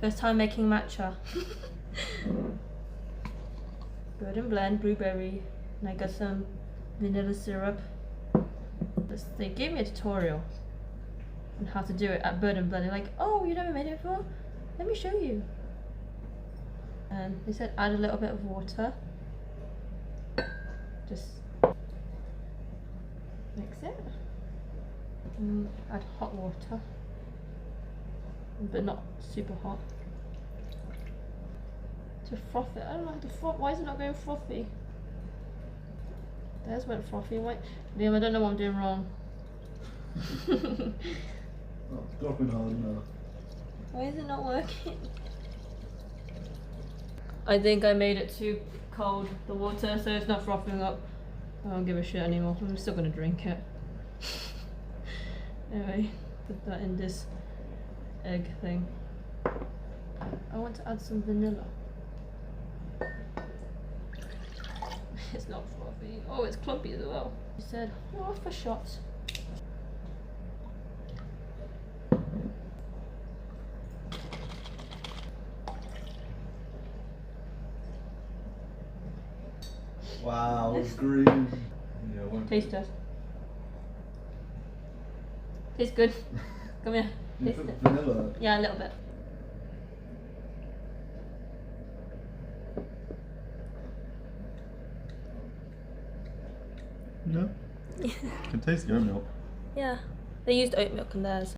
First time making matcha. Bird and blend, blueberry, and I got some vanilla syrup. They gave me a tutorial on how to do it at Bird and Blend. They're like, oh, you never made it before? Let me show you. And they said add a little bit of water. Just mix it. And add hot water, but not super hot. To froth it. I don't know how to froth. Why is it not going frothy? Theirs went frothy. Why? Liam, I don't know what I'm doing wrong. Oh, it's dropping hard now. Why is it not working? I think I made it too cold, the water, so it's not frothing up. I don't give a shit anymore. I'm still gonna drink it. Anyway, put that in this egg thing. I want to add some vanilla. It's not frothy. Oh, it's clumpy as well. You said, oh, for shots. Wow, it's green. Yeah, won't Taste test. Tastes good. Come here. You Taste put it. vanilla. Yeah, a little bit. No. You can taste the oat milk. Yeah. They used oat milk in theirs.